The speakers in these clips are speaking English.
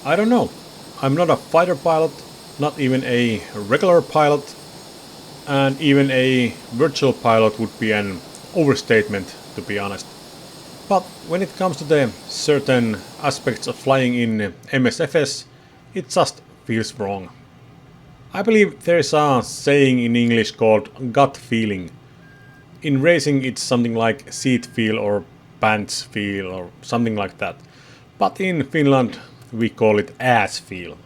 I don't know. I'm not a fighter pilot, not even a regular pilot, and even a virtual pilot would be an overstatement, to be honest. But when it comes to the certain aspects of flying in MSFS, it just feels wrong. I believe there is a saying in English called gut feeling. In racing, it's something like seat feel or pants feel or something like that. But in Finland, we call it ass feel.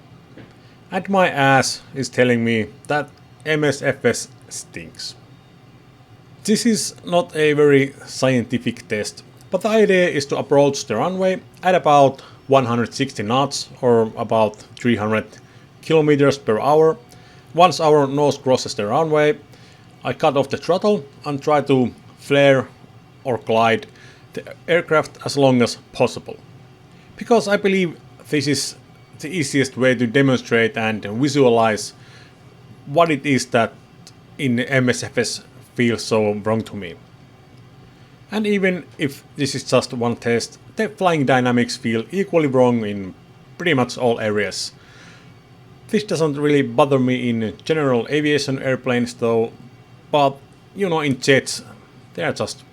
And my ass is telling me that MSFS stinks. This is not a very scientific test, but the idea is to approach the runway at about 160 knots or about 300 kilometers per hour. Once our nose crosses the runway, I cut off the throttle and try to flare or glide the aircraft as long as possible. Because I believe this is the easiest way to demonstrate and visualize what it is that in MSFS feels so wrong to me. And even if this is just one test, the flying dynamics feel equally wrong in pretty much all areas. This doesn't really bother me in general aviation airplanes though, but in jets they're just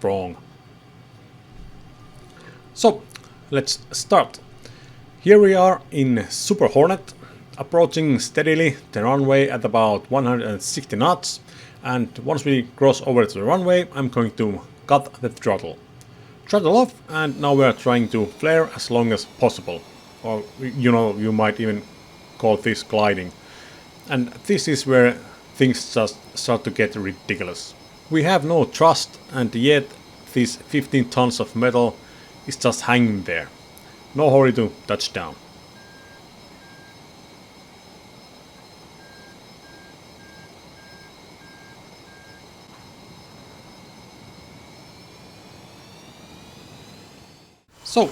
wrong. So let's start. Here we are in Super Hornet, approaching steadily the runway at about 160 knots, and once we cross over to the runway, I'm going to cut the throttle. Throttle off, and now we are trying to flare as long as possible. Or you might even call this gliding. And this is where things just start to get ridiculous. We have no thrust, and yet this 15 tons of metal is just hanging there. No hurry to touch down. So,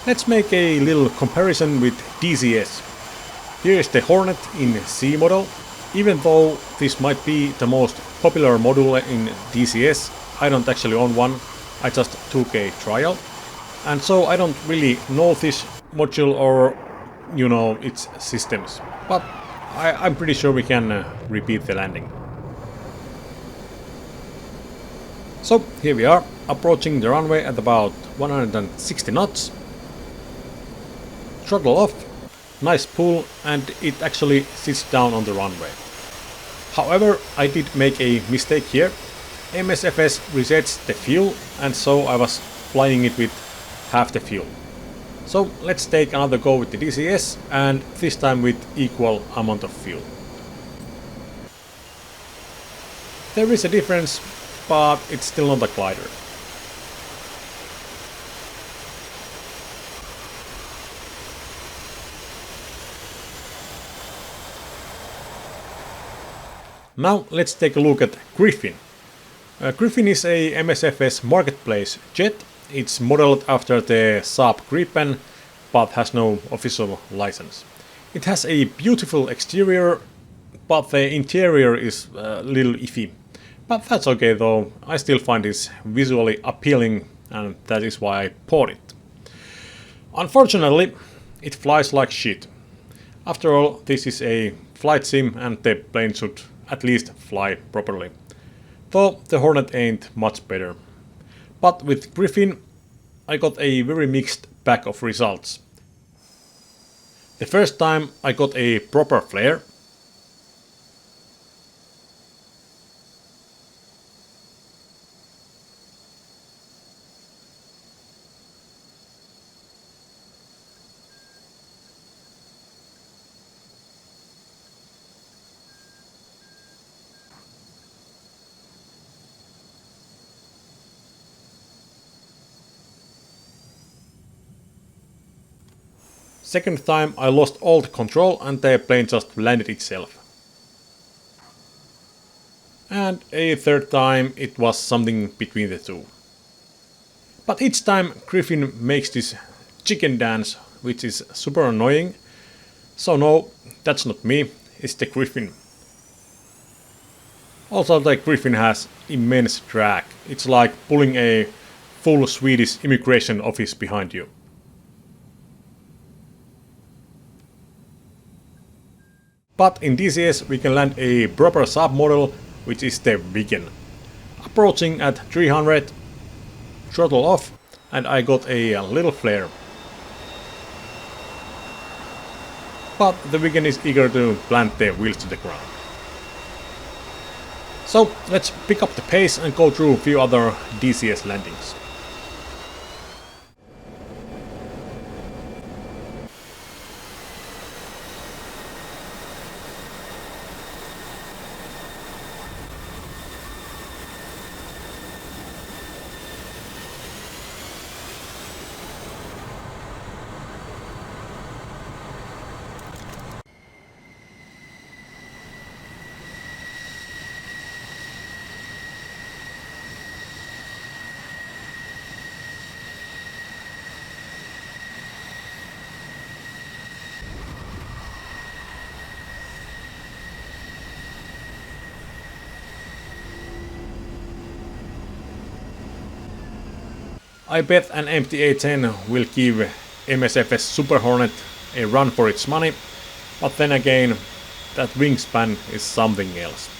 let's make a little comparison with DCS. Here is the Hornet in C model. Even though this might be the most popular module in DCS, I don't actually own one, I just took a trial. And so I don't really know this module or, its systems. But I'm pretty sure we can repeat the landing. So here we are, approaching the runway at about 160 knots. Throttle off, nice pull, and it actually sits down on the runway. However, I did make a mistake here. MSFS resets the fuel, and so I was flying it with half the fuel. So let's take another go with the DCS, and this time with equal amount of fuel. There is a difference, but it's still not a glider. Now let's take a look at Griffin. Griffin is a MSFS marketplace jet. It's modeled after the Saab Gripen, but has no official license. It has a beautiful exterior, but the interior is a little iffy. But that's okay though, I still find this visually appealing, and that is why I bought it. Unfortunately, it flies like shit. After all, this is a flight sim and the plane should at least fly properly. Though the Hornet ain't much better. But with Griffin, I got a very mixed bag of results. The first time I got a proper flare. Second time I lost all the control and the plane just landed itself. And a third time it was something between the two. But each time Griffin makes this chicken dance, which is super annoying. So no, that's not me, it's the Griffin. Also the Griffin has immense drag. It's like pulling a full Swedish immigration office behind you. But in DCS we can land a proper submodel, which is the Viken. Approaching at 300, throttle off, and I got a little flare. But the Viken is eager to plant the wheels to the ground. So let's pick up the pace and go through a few other DCS landings. I bet an empty A10 will give MSFS Super Hornet a run for its money, but then again, that wingspan is something else.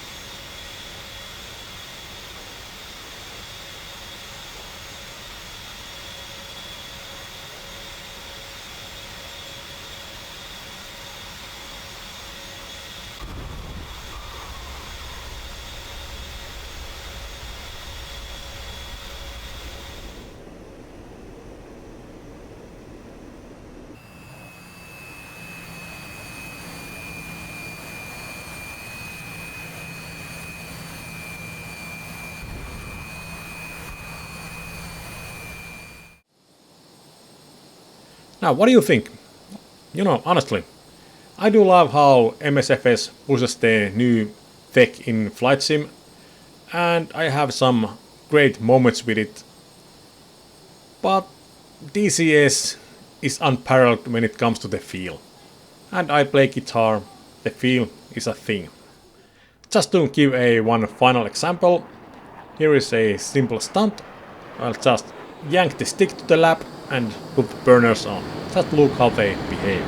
Now, what do you think? You know, honestly, I do love how MSFS pushes the new tech in flight sim, and I have some great moments with it. But DCS is unparalleled when it comes to the feel. And I play guitar, the feel is a thing. Just to give one final example, here is a simple stunt. I'll just yank the stick to the lap and put the burners on. Just look how they behave.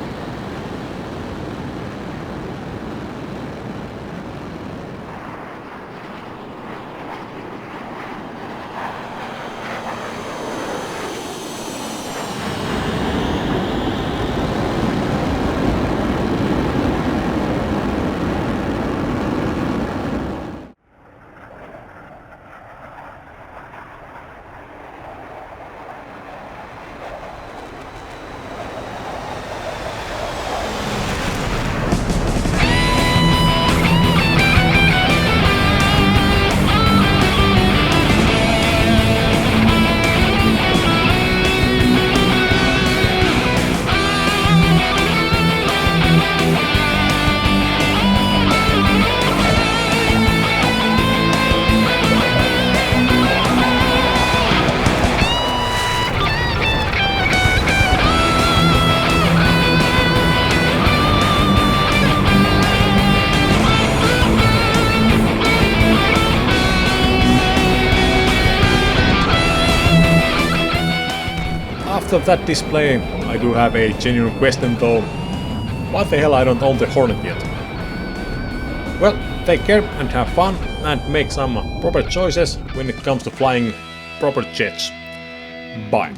After that display, I do have a genuine question though. Why the hell I don't own the Hornet yet? Well, take care and have fun and make some proper choices when it comes to flying proper jets. Bye.